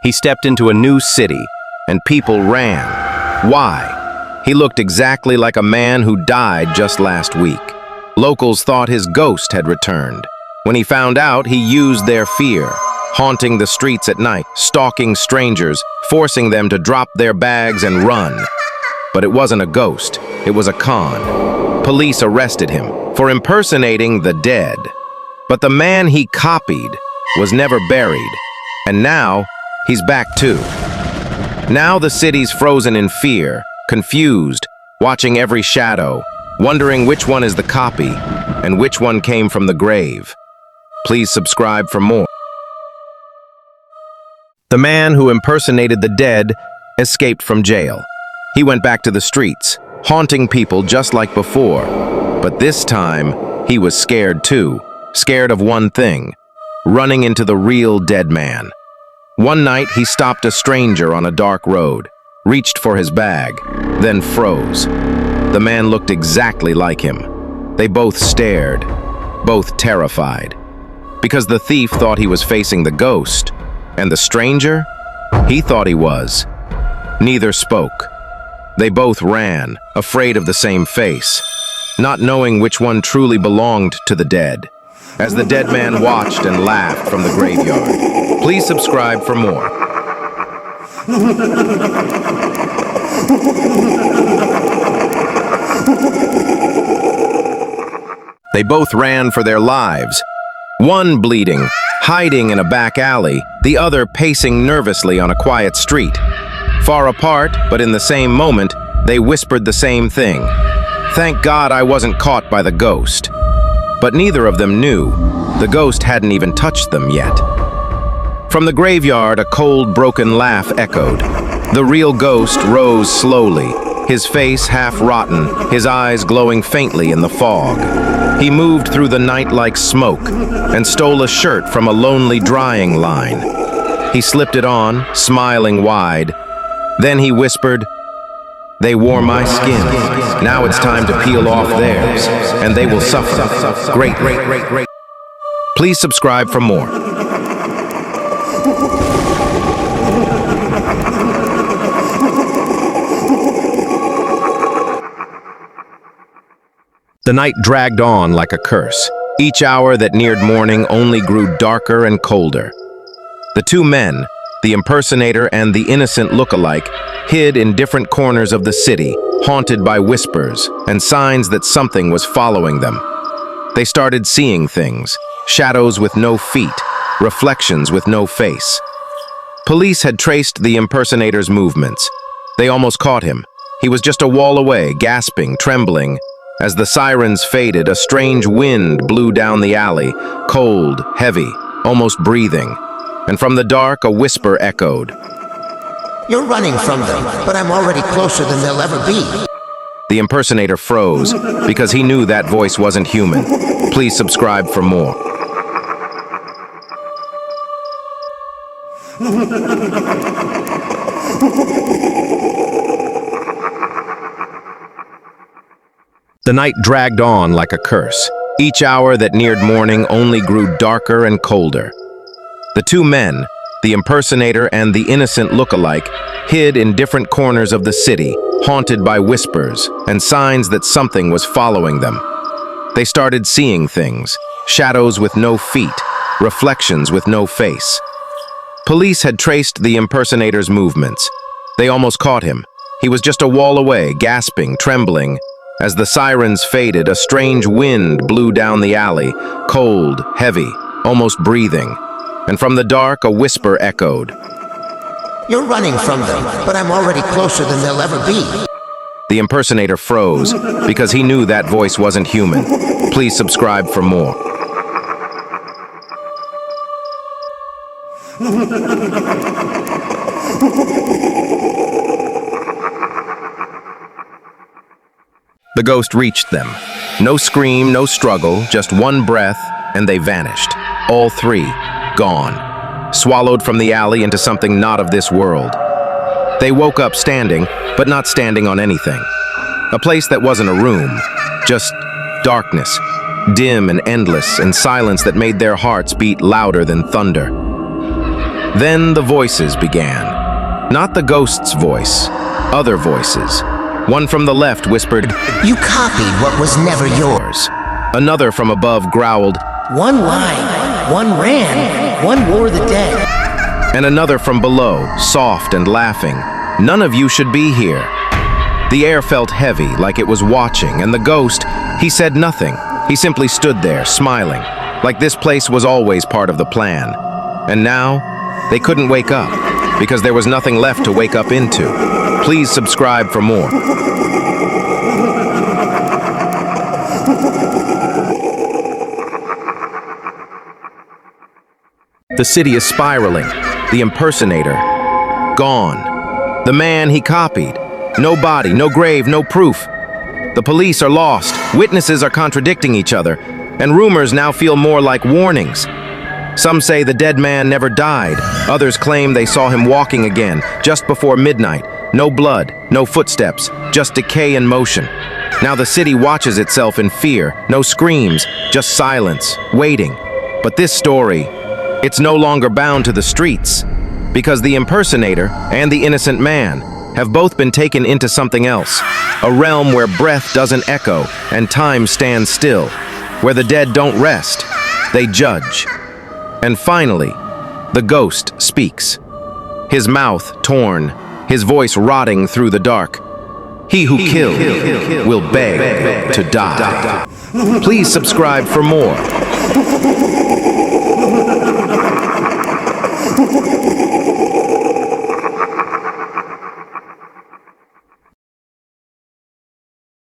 He stepped into a new city, and people ran. Why? He looked exactly like a man who died just last week. Locals thought his ghost had returned. When he found out, he used their fear, haunting the streets at night, stalking strangers, forcing them to drop their bags and run. But it wasn't a ghost, it was a con. Police arrested him for impersonating the dead. But the man he copied was never buried, and now he's back too. Now the city's frozen in fear, confused, watching every shadow, wondering which one is the copy and which one came from the grave. Please subscribe for more. The man who impersonated the dead escaped from jail. He went back to the streets, haunting people just like before. But this time, he was scared too. Scared of one thing: running into the real dead man. One night, he stopped a stranger on a dark road, reached for his bag, then froze. The man looked exactly like him. They both stared, both terrified. Because the thief thought he was facing the ghost, and the stranger, he thought he was. Neither spoke. They both ran, afraid of the same face, not knowing which one truly belonged to the dead. As the dead man watched and laughed from the graveyard. Please subscribe for more. They both ran for their lives. One bleeding, hiding in a back alley, the other pacing nervously on a quiet street. Far apart, but in the same moment, they whispered the same thing. "Thank God I wasn't caught by the ghost." But neither of them knew. The ghost hadn't even touched them yet. From the graveyard, a cold, broken laugh echoed. The real ghost rose slowly, his face half rotten, his eyes glowing faintly in the fog. He moved through the night like smoke and stole a shirt from a lonely drying line. He slipped it on, smiling wide. Then he whispered, "They wore my skin. Now it's time to peel off theirs, and they will suffer. Great. Please subscribe for more. The night dragged on like a curse. Each hour that neared morning only grew darker and colder. The two men, the impersonator and the innocent look-alike, hid in different corners of the city, haunted by whispers and signs that something was following them. They started seeing things, shadows with no feet, reflections with no face. Police had traced the impersonator's movements. They almost caught him. He was just a wall away, gasping, trembling. As the sirens faded, a strange wind blew down the alley, cold, heavy, almost breathing. And from the dark, a whisper echoed. "You're running from them, but I'm already closer than they'll ever be." The impersonator froze, because he knew that voice wasn't human. Please subscribe for more. The night dragged on like a curse. Each hour that neared morning only grew darker and colder. The two men, the impersonator and the innocent look-alike, hid in different corners of the city, haunted by whispers and signs that something was following them. They started seeing things, shadows with no feet, reflections with no face. Police had traced the impersonator's movements. They almost caught him. He was just a wall away, gasping, trembling. As the sirens faded, a strange wind blew down the alley, cold, heavy, almost breathing. And from the dark, a whisper echoed. "You're running from them, but I'm already closer than they'll ever be." The impersonator froze, because he knew that voice wasn't human. Please subscribe for more. The ghost reached them. No scream, no struggle, just one breath, and they vanished. All three, gone. Swallowed from the alley into something not of this world. They woke up standing, but not standing on anything. A place that wasn't a room, just darkness, dim and endless, and silence that made their hearts beat louder than thunder. Then the voices began. Not the ghost's voice, other voices. One from the left whispered, You copied what was never yours. Another from above growled, One lied, one ran, one wore the dead. and another from below, soft and laughing, None of you should be here. The air felt heavy, like it was watching, and the ghost, he said nothing. He simply stood there, smiling, like this place was always part of the plan. And now, they couldn't wake up, because there was nothing left to wake up into. Please subscribe for more. The city is spiraling. The impersonator, gone. The man he copied. No body, no grave, no proof. The police are lost. Witnesses are contradicting each other. And rumors now feel more like warnings. Some say the dead man never died. Others claim they saw him walking again, just before midnight. No blood, no footsteps, just decay and motion. Now the city watches itself in fear. No screams, just silence, waiting. But this story, it's no longer bound to the streets, because the impersonator and the innocent man have both been taken into something else, a realm where breath doesn't echo and time stands still, where the dead don't rest, they judge. And finally, the ghost speaks, his mouth torn, his voice rotting through the dark. He who killed will beg to die. Please subscribe for more.